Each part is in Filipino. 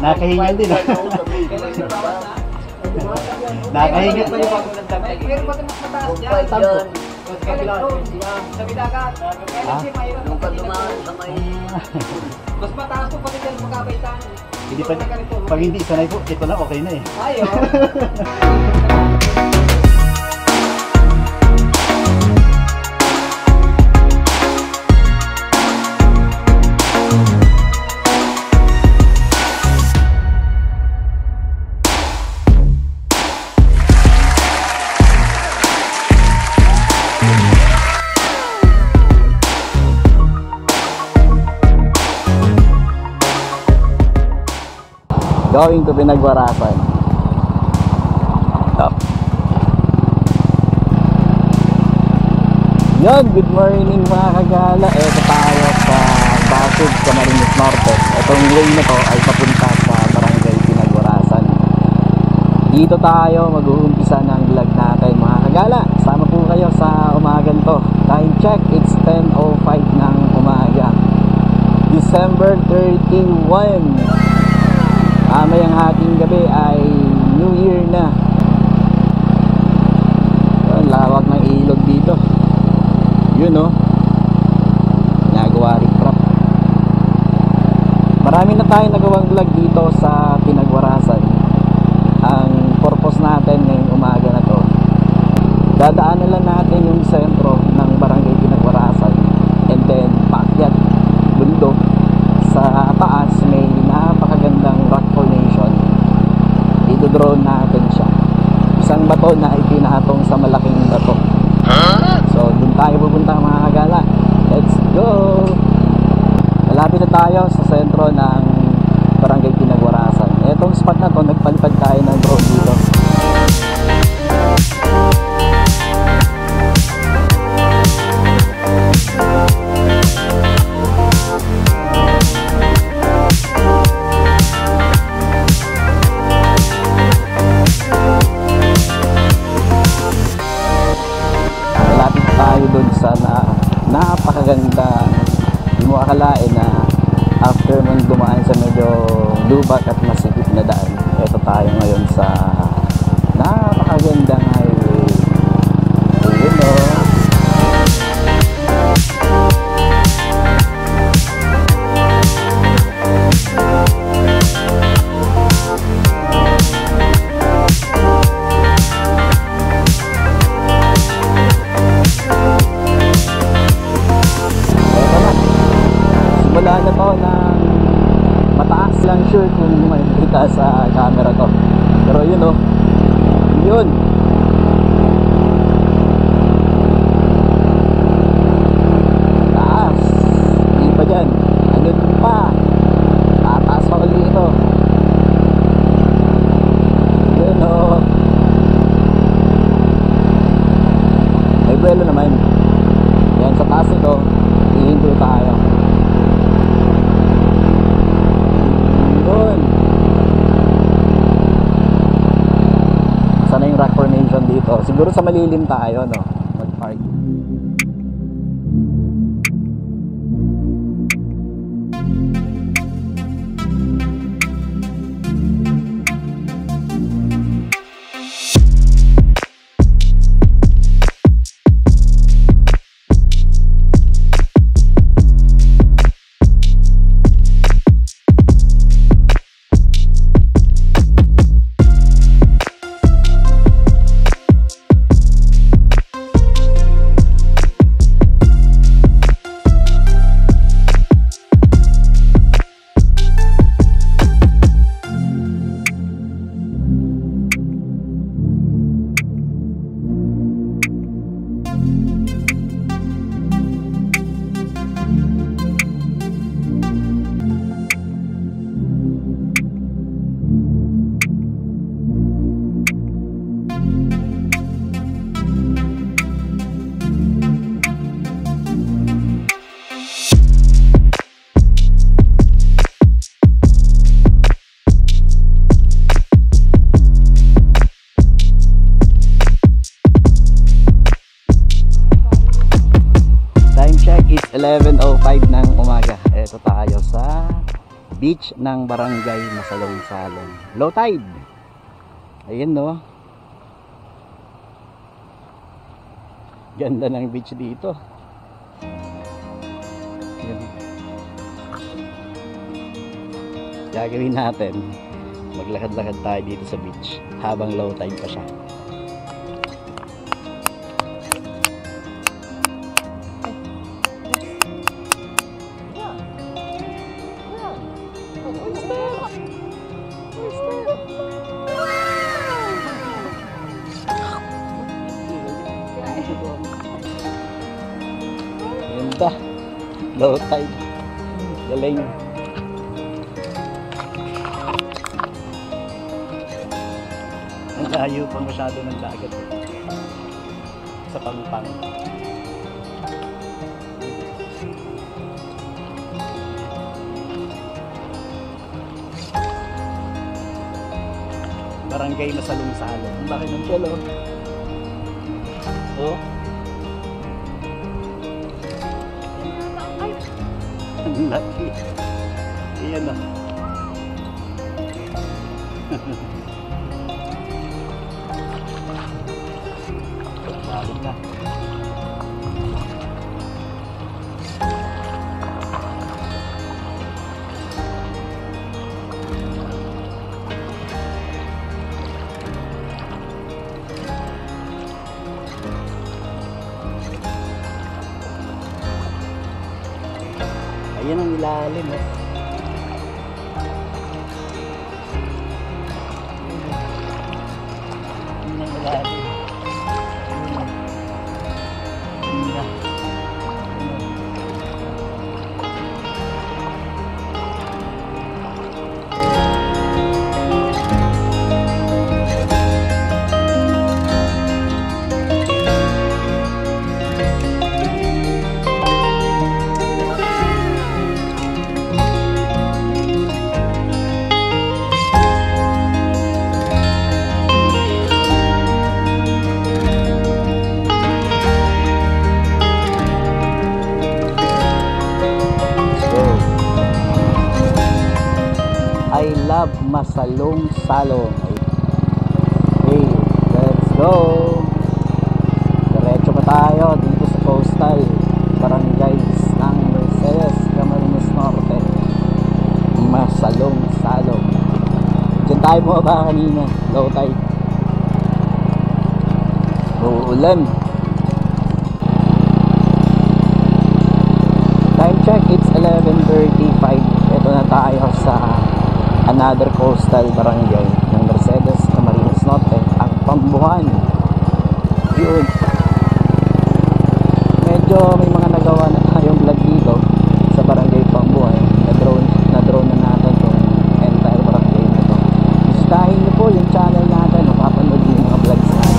Nakahingal din. Nakahingal pa yung meron ba ito mas mataas dyan? Sa bidagat. Nung pagdumaan sa may... Mas mataas po pati dyan magkabaitan. Hindi pa, pag hindi sanay po, ito na okay na eh. Ayaw. Going to Pinagwarasan. Stop. Yon, good morning mga kagala. Ito tayo sa Pasig, Camarines Norte. Itong way na to ay papunta sa Barangay Pinagwarasan. Dito tayo mag-uumpisa ng vlog natin mga kagala. Sama po kayo sa umagan to. Time check, it's 10:05 ng umaga. December 31. Mayang hating gabi ay New Year na. Ang lawak ng ilog dito. Yun oh. Nagawa recrap. Marami na tayong nagawang vlog dito sa Pinagwarasan. Ang purpose natin ngayong umaga na to, dadaanan lang natin yung sentro ng Barangay Pinagwarasan, and then paakyat bundok. Sa taas may napakagandang rock formation. Ito-drone natin siya. Isang bato na ipinahatong sa malaking bato. So dun tayo pupunta mga kagala. Let's go! Malapit na tayo sa sentro ng Barangay Pinagwarasan. Etong spot na to, nagpalipad tayo ng drone dito. Doon sa napakaganda. Hindi mo akalain na after mong dumaan sa medyo lubak at masikip na daan, ito tayo ngayon sa napakagandang highway. Ayun o. Wala na to ng mataas lang, sure kung makikita sa camera to, pero yun oh, yun taas, hindi pa dyan, andun pa, tataas pa ulit ito, yun oh, may buwelo naman yan sa taas ito. Ihinto tayo. Sana yung rock formation dito. Siguro sa malilim tayo, no? Mag-park. beach ng Barangay Masalong-Salong. Low tide. Ayun no. Ganda ng beach dito. Ayun. Gagawin natin, maglakad-lakad tayo dito sa beach habang low tide pa siya. Ganda. Low tide. Galing. Ang layo pa masyado ng dagat. Sa Pangpang. Barangay Masalong-Salong. Ang laki ng shell, oh. Oh. Ang laki. Iyan na. Lalim na. Ayan ang ilalim, eh. Ayan ang ilalim. I love Masalong-Salong. Okay, let's go. Diretso pa tayo dito sa coastal barangays ng Mercedes, Camarines Norte. Masalong-Salong. Diyan tayo bumaba kanina, low tide. Uulan. Time check, it's 11:35. Ito na tayo sa another coastal barangay ng Mercedes, Camarines Norte, ang Pambuhan. Yun. Medyo may mga nagawa na tayong vlog dito sa barangay Pambuhan. Na-drone na natin yung entire barangay na to. Bisitahin niyo po yung channel natin, mapapanood niyo yung mga vlogs natin.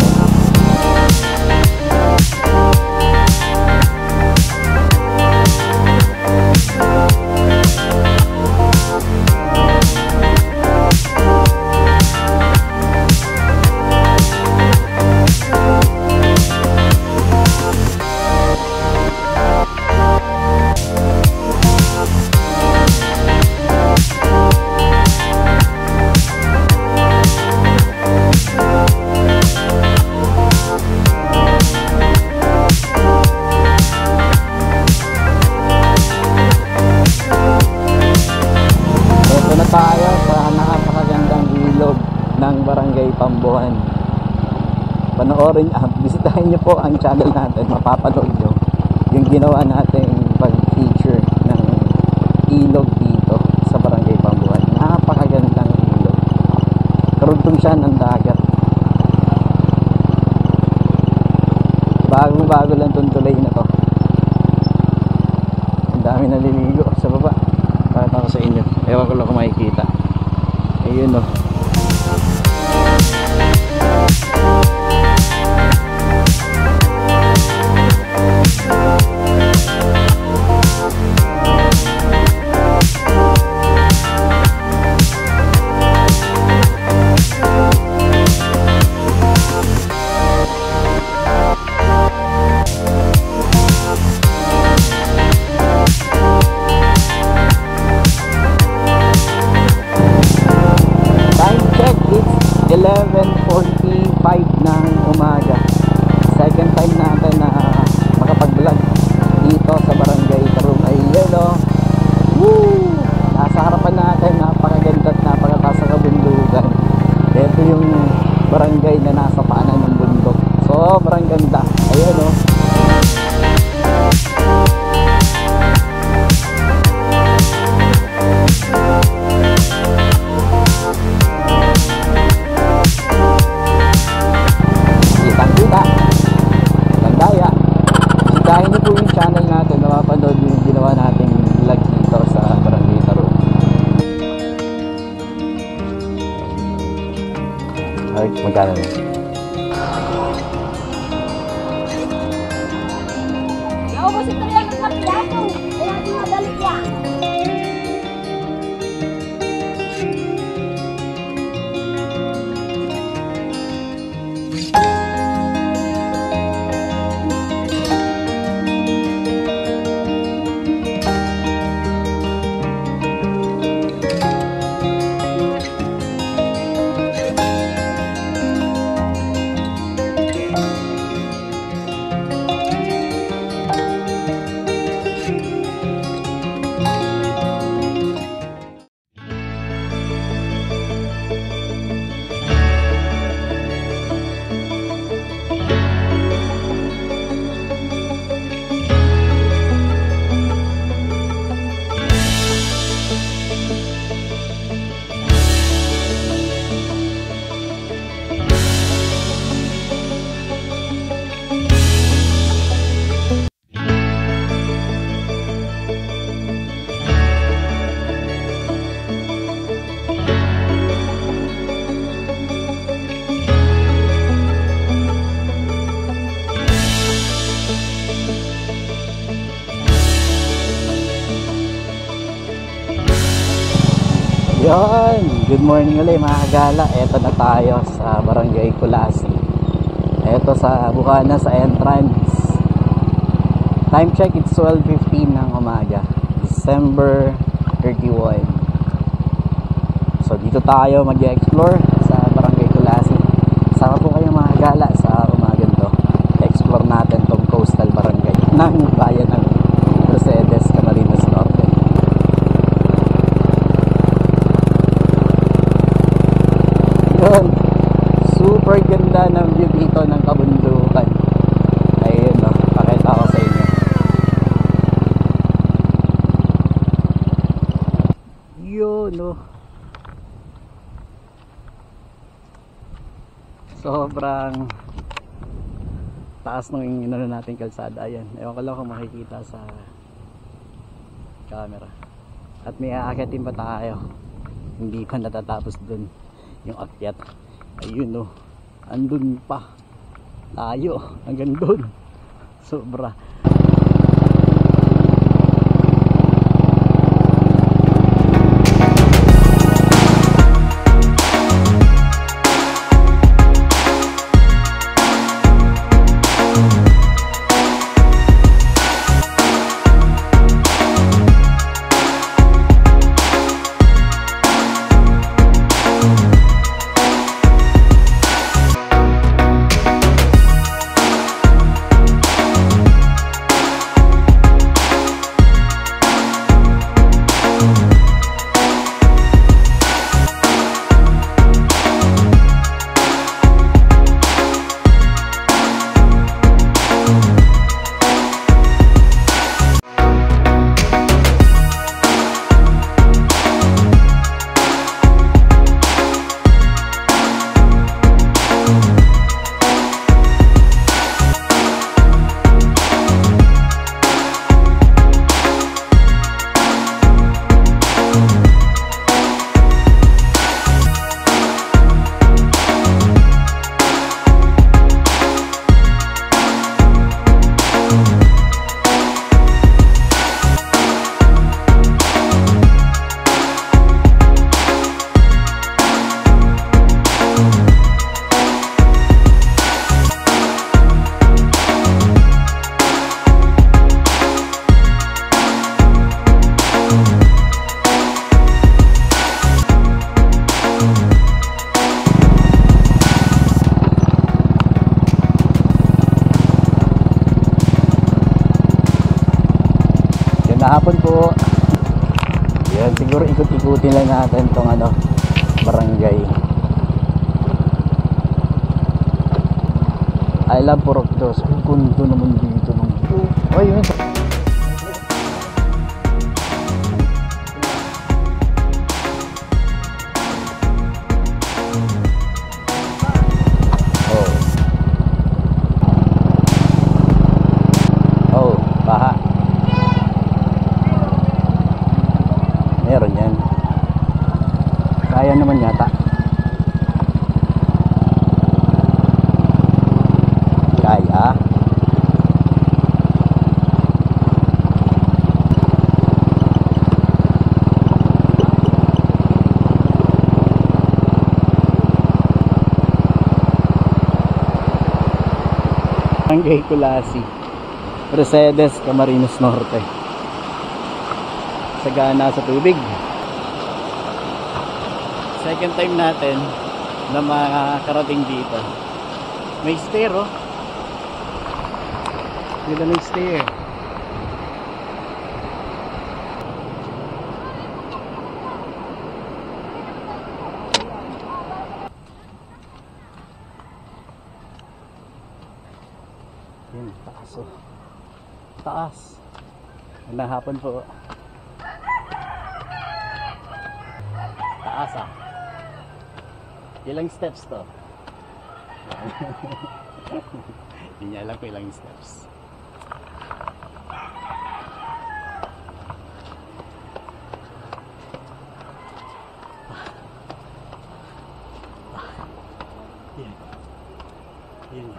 Tayo sa napakagandang ilog ng Barangay Pambuhan. Panoorin, bisitahin niyo po ang channel natin, mapapanood niyo yung ginawa nating pag-feature ng ilog dito sa Barangay Pambuhan. Napakagandang ilog. Karugtong siya ng dagat. Bagong-bago lang itong tulay na to. Ang dami naliligo sa baba. Pakita ko sa inyo. Ewan ko lang kung makikita. Ayun, oh. magkano na? Naubos ito yan ng kapiyato. Kaya dinadali yan. Yon, good morning ulit mga kagala. Eto na tayo sa Barangay Kulasi. Eto sa Bukana sa entrance. Time check, it's 12:15 ng umaga, December 31. So dito tayo mag-explore sa Barangay Kulasi. Saka po kayo mga kagala sa umagan to. Explore natin tong coastal barangay ng bayan ng Mercedes, Camarines Norte. Yun, super ganda ng view dito ng kabundukan. Ayun o, pakita ko sa inyo. Yun o, sobrang taas ng inano natin kalsada. Ayan, ewan ko lang kung makikita sa camera. At may aakyatin pa tayo, hindi pa natatapos dun yung akyat. Ayun o, andun pa tayo hanggang dun, sobra. Hapon po. Yan, siguro ikot-ikutin lang natin tong ano, barangay. I love Purok Dos. Ang gundo naman dito ng view. Ay, yun. Meron yan. Kaya naman yata. Barangay Kulasi, Mercedes, Camarines Norte. Sagana sa tubig. Second time natin na makarating dito. May stair, oh. Ganda ng stair. Yun, taas, oh. Taas. Magandang hapon po. Taas, ah. Ilang steps to? Hindi niya alam kung ilang steps. Yan. Yan.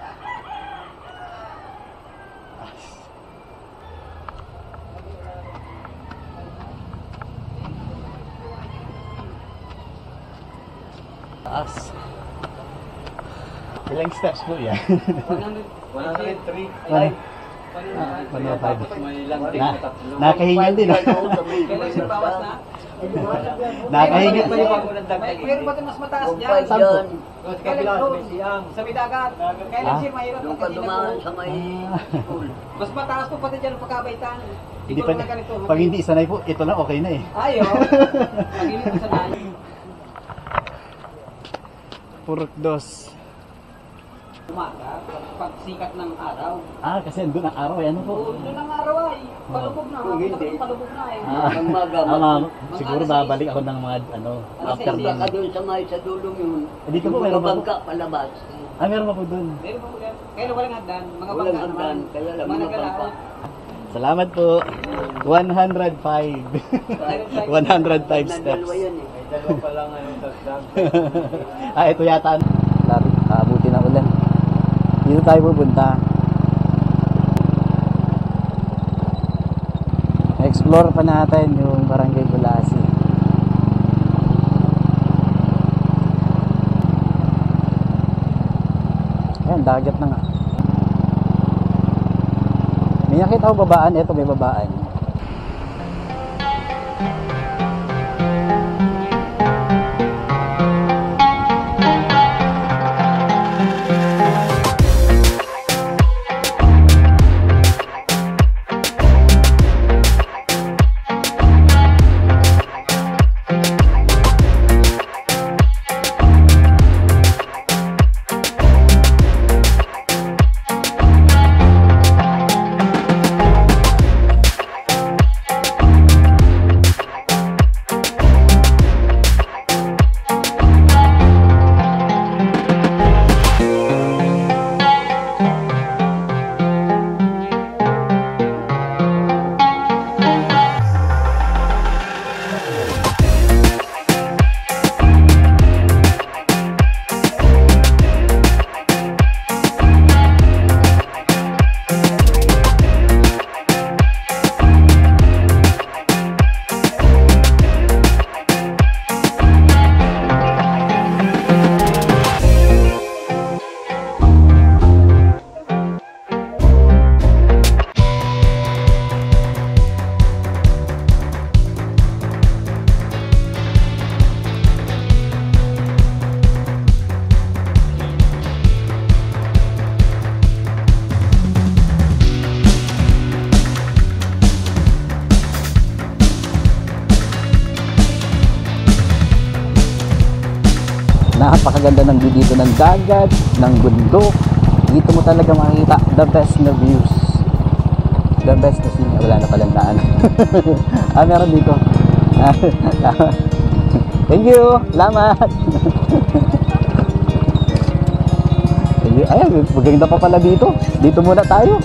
Taas. Ilang steps po yan? 103. 105. May lang din Na, tatlo. nakahingal din. Ah. Kailan siya bawas na? Nakahingal. Meron ba ito mas mataas dyan? 1.5 dyan. Kailan doon? Sa may dagat. Kailan Ah. siya mahirap Yung kasi kadumaan sa may school. mas mataas po pati dyan ang pagkabaitan. Hindi pa, pag hindi sanay po, ito lang okay na eh. Ayaw. Pag hindi ko sanay. Purok dos. Umaga, pag sikat ng araw. Ah, kasi doon ang araw eh. Ano po? Doon ang araw ay palubog na. Kung hindi. Palubog na eh. Ah, Ang maga. siguro babalik ako ng mga after Punta din. ka doon sa may sa dulong yun. Dito po, meron ba po? Bangka palabas. Ah, meron pa po doon. Meron pa po yan. Kaya walang hagdan. Mga Walang bangka hagdan, naman. kaya lang Mga mga nagalaw. bangka. Salamat po. 105. 105 steps. Dalawa yan eh. Dalawa pa lang ang dagdag. Ah, ito yata. Lapit, aabuti na ulan. Dito tayo pupunta. Explore pa natin yung Barangay Kulasi. Ayan, dagat na nga. May nakita ko babaan. Ito may babaan. Napakaganda ng view dito ng dagat, ng bundok. Dito mo talaga makikita the best na views. The best na scene. Wala na palang daan. Meron dito. Thank you. Salamat. Ayan, maganda pa pala dito. Dito muna tayo.